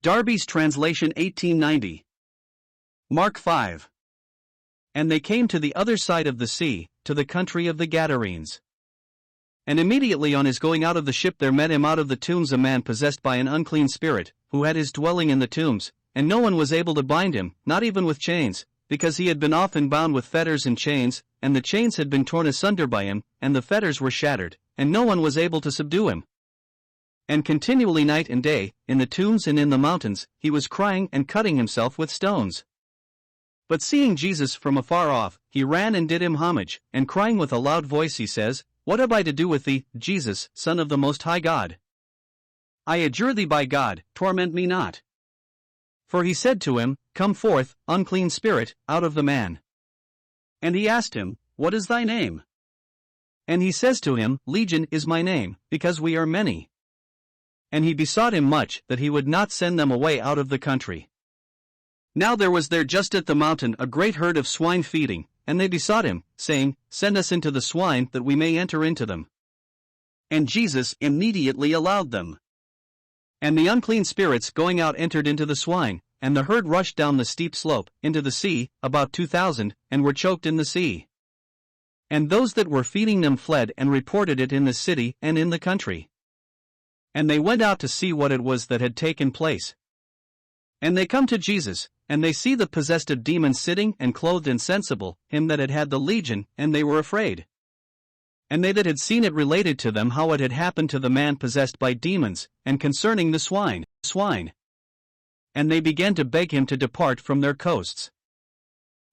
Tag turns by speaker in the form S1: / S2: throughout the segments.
S1: Darby's translation 1890. Mark 5. And they came to the other side of the sea, to the country of the Gadarenes. And immediately on his going out of the ship there met him out of the tombs a man possessed by an unclean spirit, who had his dwelling in the tombs, and no one was able to bind him, not even with chains, because he had been often bound with fetters and chains, and the chains had been torn asunder by him, and the fetters were shattered, and no one was able to subdue him. And continually night and day, in the tombs and in the mountains, he was crying and cutting himself with stones. But seeing Jesus from afar off, he ran and did him homage, and crying with a loud voice he says, What have I to do with thee, Jesus, Son of the Most High God? I adjure thee by God, torment me not. For he said to him, Come forth, unclean spirit, out of the man. And he asked him, What is thy name? And he says to him, Legion is my name, because we are many. And he besought him much that he would not send them away out of the country. Now there was there just at the mountain a great herd of swine feeding, and they besought him, saying, Send us into the swine that we may enter into them. And Jesus immediately allowed them. And the unclean spirits going out entered into the swine, and the herd rushed down the steep slope, into the sea, about 2,000, and were choked in the sea. And those that were feeding them fled and reported it in the city and in the country. And they went out to see what it was that had taken place. And they come to Jesus, and they see the possessed of demons sitting and clothed insensible, him that had had the legion, and they were afraid. And they that had seen it related to them how it had happened to the man possessed by demons, and concerning the swine. And they began to beg him to depart from their coasts.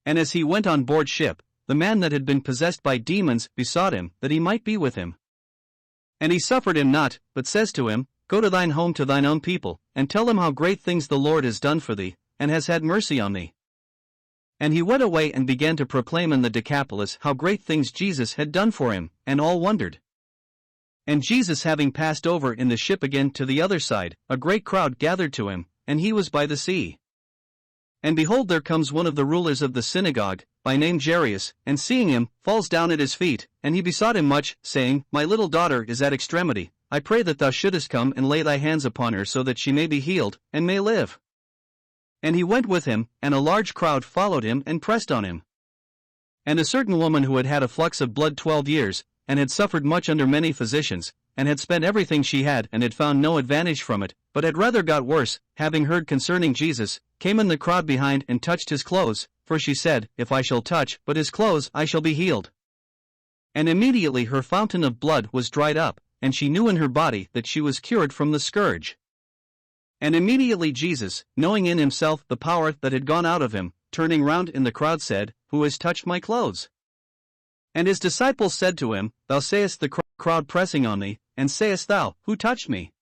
S1: And as he went on board ship, the man that had been possessed by demons besought him that he might be with him. And he suffered him not, but says to him, Go to thine home to thine own people, and tell them how great things the Lord has done for thee, and has had mercy on thee. And he went away and began to proclaim in the Decapolis how great things Jesus had done for him, and all wondered. And Jesus having passed over in the ship again to the other side, a great crowd gathered to him, and he was by the sea. And behold, there comes one of the rulers of the synagogue, by name Jairus, and seeing him, falls down at his feet, and he besought him much, saying, My little daughter is at extremity, I pray that thou shouldest come and lay thy hands upon her so that she may be healed, and may live. And he went with him, and a large crowd followed him and pressed on him. And a certain woman who had had a flux of blood 12 years, and had suffered much under many physicians, and had spent everything she had and had found no advantage from it, but had rather got worse, having heard concerning Jesus, came in the crowd behind and touched his clothes, for she said, If I shall touch but his clothes I shall be healed. And immediately her fountain of blood was dried up, and she knew in her body that she was cured from the scourge. And immediately Jesus, knowing in himself the power that had gone out of him, turning round in the crowd said, Who has touched my clothes? And his disciples said to him, Thou sayest the crowd pressing on thee, and sayest thou, Who touched me?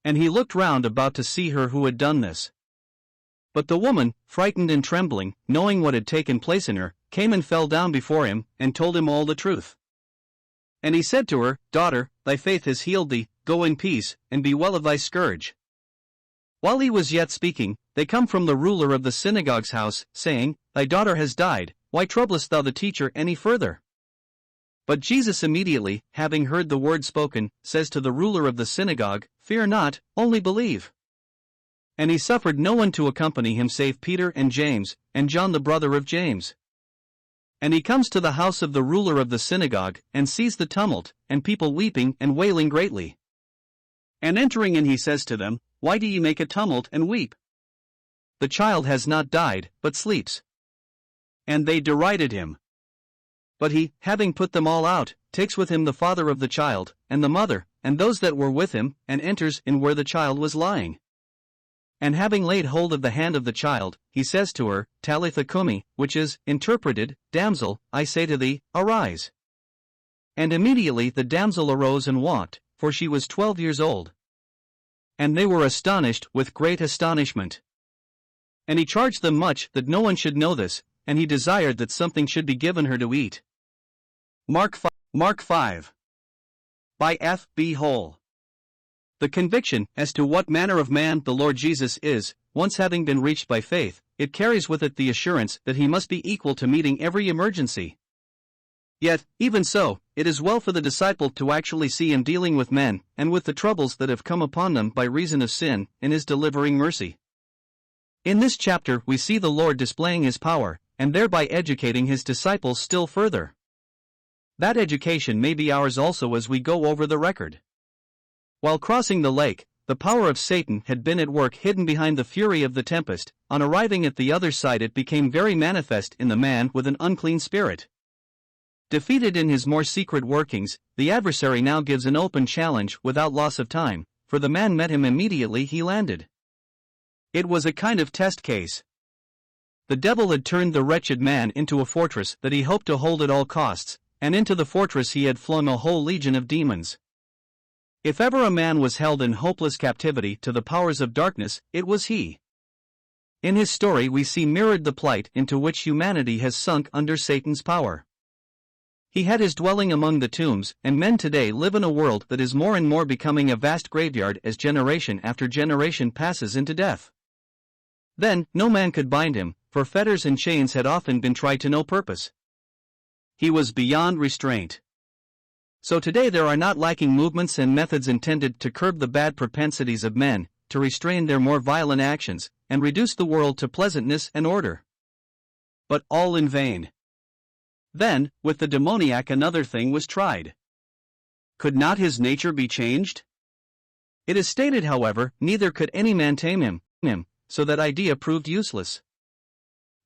S1: And he looked round about to see her who had done this. But the woman, frightened and trembling, knowing what had taken place in her, came and fell down before him, and told him all the truth. And he said to her, Daughter, thy faith has healed thee, go in peace, and be well of thy scourge. While he was yet speaking, they come from the ruler of the synagogue's house, saying, Thy daughter has died, why troublest thou the teacher any further? But Jesus immediately, having heard the word spoken, says to the ruler of the synagogue, Fear not, only believe. And he suffered no one to accompany him save Peter and James, and John the brother of James. And he comes to the house of the ruler of the synagogue, and sees the tumult, and people weeping and wailing greatly. And entering in he says to them, Why do ye make a tumult and weep? The child has not died, but sleeps. And they derided him. But he, having put them all out, takes with him the father of the child, and the mother, and those that were with him, and enters in where the child was lying. And having laid hold of the hand of the child, he says to her, Talitha cumi, which is, interpreted, Damsel, I say to thee, arise. And immediately the damsel arose and walked, for she was 12 years old. And they were astonished with great astonishment. And he charged them much that no one should know this, and he desired that something should be given her to eat. Mark 5. By F. B. Hole. The conviction as to what manner of man the Lord Jesus is, once having been reached by faith, it carries with it the assurance that he must be equal to meeting every emergency. Yet, even so, it is well for the disciple to actually see him dealing with men and with the troubles that have come upon them by reason of sin, in his delivering mercy. In this chapter we see the Lord displaying his power, and thereby educating his disciples still further. That education may be ours also as we go over the record. While crossing the lake, the power of Satan had been at work hidden behind the fury of the tempest. On arriving at the other side, it became very manifest in the man with an unclean spirit. Defeated in his more secret workings, the adversary now gives an open challenge without loss of time, for the man met him immediately he landed. It was a kind of test case. The devil had turned the wretched man into a fortress that he hoped to hold at all costs, and into the fortress he had flung a whole legion of demons. If ever a man was held in hopeless captivity to the powers of darkness, it was he. In his story we see mirrored the plight into which humanity has sunk under Satan's power. He had his dwelling among the tombs, and men today live in a world that is more and more becoming a vast graveyard as generation after generation passes into death. Then, no man could bind him, for fetters and chains had often been tried to no purpose. He was beyond restraint. So today there are not lacking movements and methods intended to curb the bad propensities of men, to restrain their more violent actions, and reduce the world to pleasantness and order. But all in vain. Then, with the demoniac another thing was tried. Could not his nature be changed? It is stated, however, neither could any man tame him, so that idea proved useless.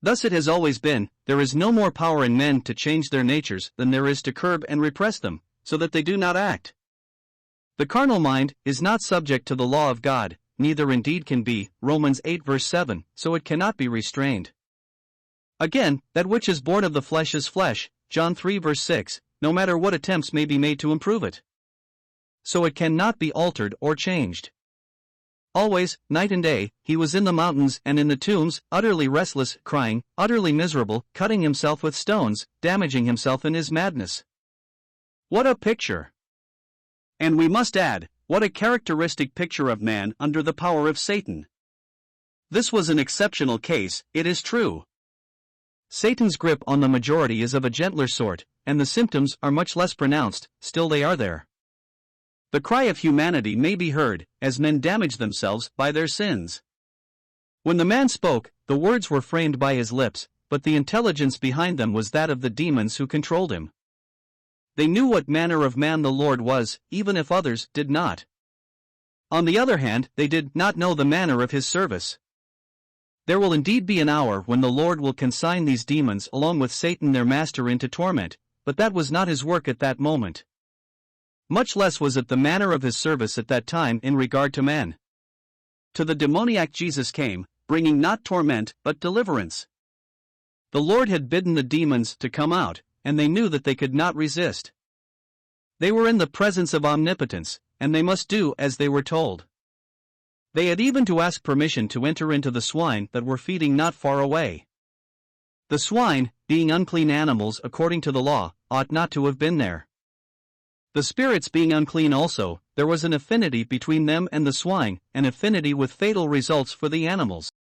S1: Thus it has always been, there is no more power in men to change their natures than there is to curb and repress them, so that they do not act. The carnal mind is not subject to the law of God, neither indeed can be, Romans 8 verse 7, so it cannot be restrained. Again, that which is born of the flesh is flesh, John 3 verse 6, no matter what attempts may be made to improve it. So it cannot be altered or changed. Always, night and day, he was in the mountains and in the tombs, utterly restless, crying, utterly miserable, cutting himself with stones, damaging himself in his madness. What a picture! And we must add, what a characteristic picture of man under the power of Satan. This was an exceptional case, it is true. Satan's grip on the majority is of a gentler sort, and the symptoms are much less pronounced, still they are there. The cry of humanity may be heard, as men damage themselves by their sins. When the man spoke, the words were framed by his lips, but the intelligence behind them was that of the demons who controlled him. They knew what manner of man the Lord was, even if others did not. On the other hand, they did not know the manner of his service. There will indeed be an hour when the Lord will consign these demons along with Satan their master into torment, but that was not his work at that moment. Much less was it the manner of his service at that time in regard to man. To the demoniac Jesus came, bringing not torment but deliverance. The Lord had bidden the demons to come out, and they knew that they could not resist. They were in the presence of omnipotence, and they must do as they were told. They had even to ask permission to enter into the swine that were feeding not far away. The swine, being unclean animals according to the law, ought not to have been there. The spirits being unclean also, there was an affinity between them and the swine, an affinity with fatal results for the animals.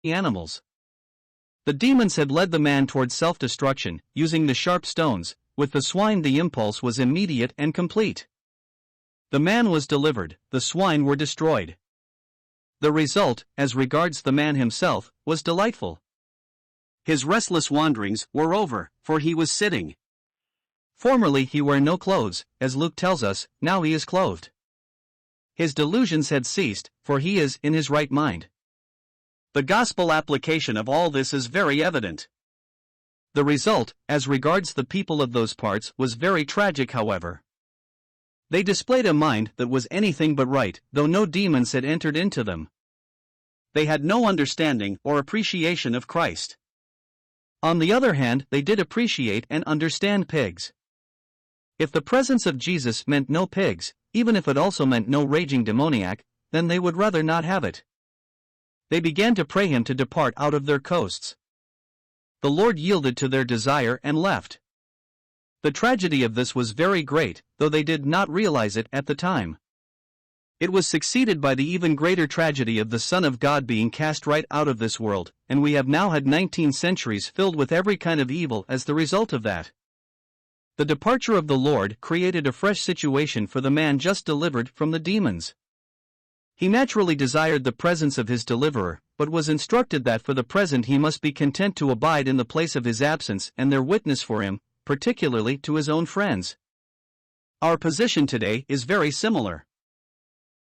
S1: The demons had led the man towards self-destruction, using the sharp stones. With the swine the impulse was immediate and complete. The man was delivered, the swine were destroyed. The result, as regards the man himself, was delightful. His restless wanderings were over, for he was sitting. Formerly he wore no clothes, as Luke tells us, now he is clothed. His delusions had ceased, for he is in his right mind. The gospel application of all this is very evident. The result, as regards the people of those parts, was very tragic, however. They displayed a mind that was anything but right, though no demons had entered into them. They had no understanding or appreciation of Christ. On the other hand, they did appreciate and understand pigs. If the presence of Jesus meant no pigs, even if it also meant no raging demoniac, then they would rather not have it. They began to pray him to depart out of their coasts. The Lord yielded to their desire and left. The tragedy of this was very great, though they did not realize it at the time. It was succeeded by the even greater tragedy of the Son of God being cast right out of this world, and we have now had 19 centuries filled with every kind of evil as the result of that. The departure of the Lord created a fresh situation for the man just delivered from the demons. He naturally desired the presence of his deliverer, but was instructed that for the present he must be content to abide in the place of his absence and their witness for him, particularly to his own friends. Our position today is very similar.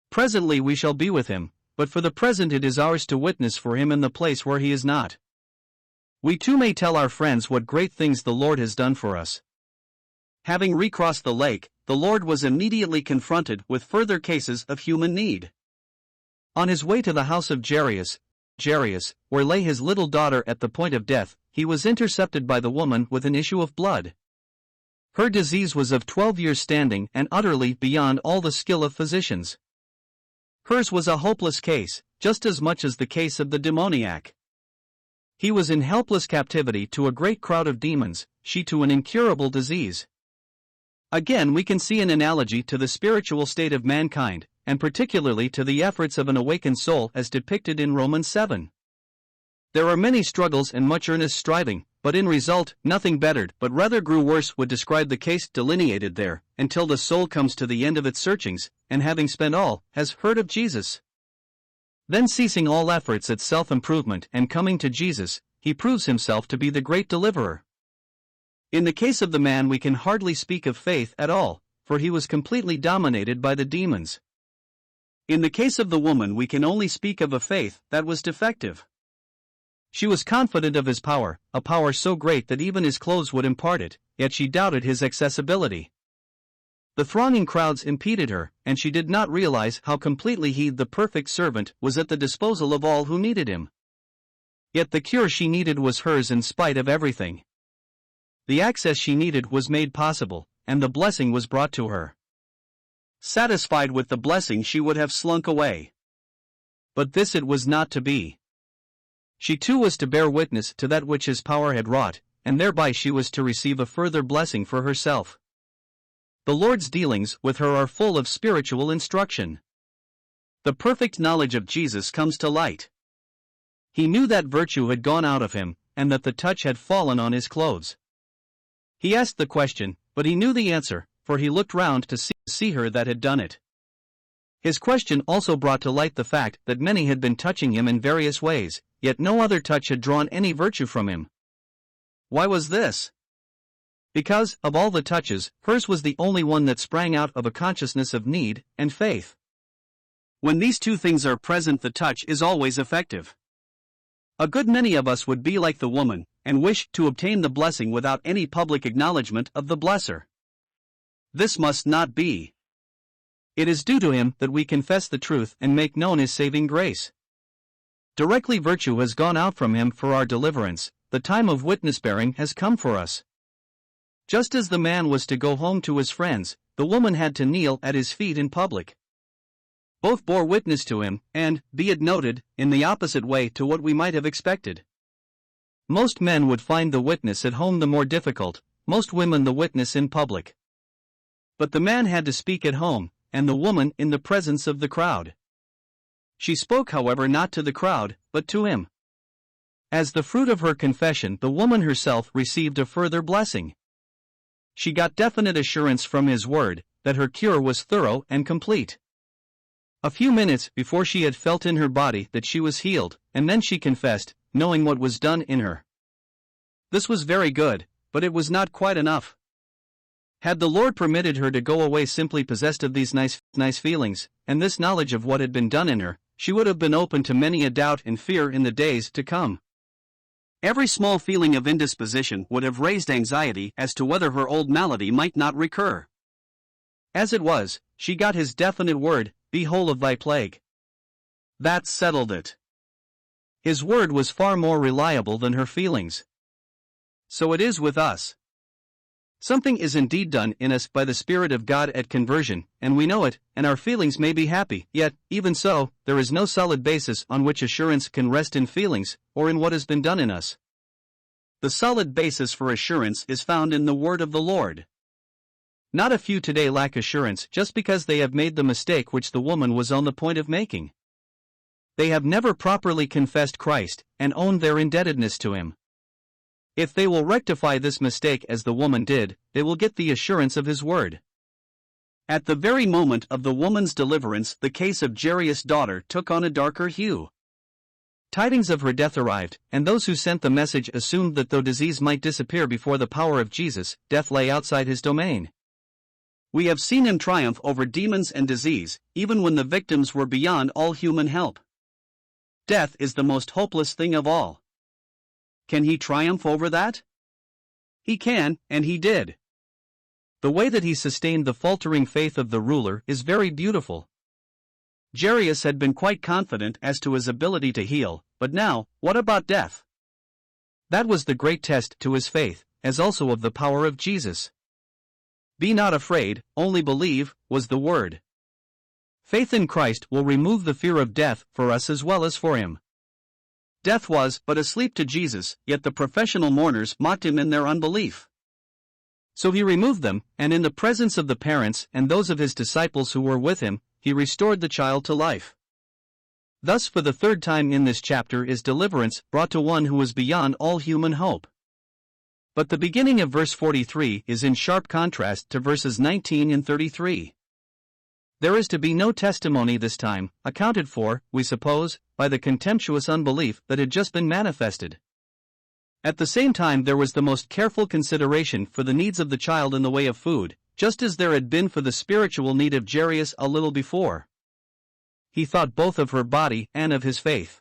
S1: Presently we shall be with him, but for the present it is ours to witness for him in the place where he is not. We too may tell our friends what great things the Lord has done for us. Having recrossed the lake, the Lord was immediately confronted with further cases of human need. On his way to the house of Jairus, where lay his little daughter at the point of death, he was intercepted by the woman with an issue of blood. Her disease was of 12 years' standing and utterly beyond all the skill of physicians. Hers was a hopeless case, just as much as the case of the demoniac. He was in helpless captivity to a great crowd of demons, she to an incurable disease. Again we can see an analogy to the spiritual state of mankind, and particularly to the efforts of an awakened soul as depicted in Romans 7. There are many struggles and much earnest striving, but in result, nothing bettered but rather grew worse would describe the case delineated there, until the soul comes to the end of its searchings, and having spent all, has heard of Jesus. Then ceasing all efforts at self-improvement and coming to Jesus, he proves himself to be the great deliverer. In the case of the man we can hardly speak of faith at all, for he was completely dominated by the demons. In the case of the woman we can only speak of a faith that was defective. She was confident of his power, a power so great that even his clothes would impart it, yet she doubted his accessibility. The thronging crowds impeded her, and she did not realize how completely he, the perfect servant, was at the disposal of all who needed him. Yet the cure she needed was hers in spite of everything. The access she needed was made possible, and the blessing was brought to her. Satisfied with the blessing she would have slunk away. But this it was not to be. She too was to bear witness to that which his power had wrought, and thereby she was to receive a further blessing for herself. The Lord's dealings with her are full of spiritual instruction. The perfect knowledge of Jesus comes to light. He knew that virtue had gone out of him, and that the touch had fallen on his clothes. He asked the question, but he knew the answer, for he looked round to see her that had done it. His question also brought to light the fact that many had been touching him in various ways, yet no other touch had drawn any virtue from him. Why was this? Because, of all the touches, hers was the only one that sprang out of a consciousness of need and faith. When these two things are present, the touch is always effective. A good many of us would be like the woman, and wish to obtain the blessing without any public acknowledgement of the blesser. This must not be. It is due to him that we confess the truth and make known his saving grace. Directly virtue has gone out from him for our deliverance, the time of witness-bearing has come for us. Just as the man was to go home to his friends, the woman had to kneel at his feet in public. Both bore witness to him, and, be it noted, in the opposite way to what we might have expected. Most men would find the witness at home the more difficult, most women the witness in public. But the man had to speak at home, and the woman in the presence of the crowd. She spoke, however, not to the crowd, but to him. As the fruit of her confession, the woman herself received a further blessing. She got definite assurance from his word that her cure was thorough and complete. A few minutes before she had felt in her body that she was healed, and then she confessed, knowing what was done in her. This was very good, but it was not quite enough. Had the Lord permitted her to go away simply possessed of these nice feelings, and this knowledge of what had been done in her, she would have been open to many a doubt and fear in the days to come. Every small feeling of indisposition would have raised anxiety as to whether her old malady might not recur. As it was, she got his definite word, "Be whole of thy plague." That settled it. His word was far more reliable than her feelings. So it is with us. Something is indeed done in us by the Spirit of God at conversion, and we know it, and our feelings may be happy, yet, even so, there is no solid basis on which assurance can rest in feelings, or in what has been done in us. The solid basis for assurance is found in the word of the Lord. Not a few today lack assurance just because they have made the mistake which the woman was on the point of making. They have never properly confessed Christ, and owned their indebtedness to him. If they will rectify this mistake as the woman did, they will get the assurance of his word. At the very moment of the woman's deliverance, the case of Jairus' daughter took on a darker hue. Tidings of her death arrived, and those who sent the message assumed that though disease might disappear before the power of Jesus, death lay outside his domain. We have seen him triumph over demons and disease, even when the victims were beyond all human help. Death is the most hopeless thing of all. Can he triumph over that? He can, and he did. The way that he sustained the faltering faith of the ruler is very beautiful. Jairus had been quite confident as to his ability to heal, but now, what about death? That was the great test to his faith, as also of the power of Jesus. Be not afraid, only believe, was the word. Faith in Christ will remove the fear of death for us as well as for him. Death was but asleep to Jesus, yet the professional mourners mocked him in their unbelief. So he removed them, and in the presence of the parents and those of his disciples who were with him, he restored the child to life. Thus for the third time in this chapter is deliverance brought to one who was beyond all human hope. But the beginning of verse 43 is in sharp contrast to verses 19 and 33. There is to be no testimony this time, accounted for, we suppose, by the contemptuous unbelief that had just been manifested. At the same time there was the most careful consideration for the needs of the child in the way of food, just as there had been for the spiritual need of Jairus a little before. He thought both of her body and of his faith.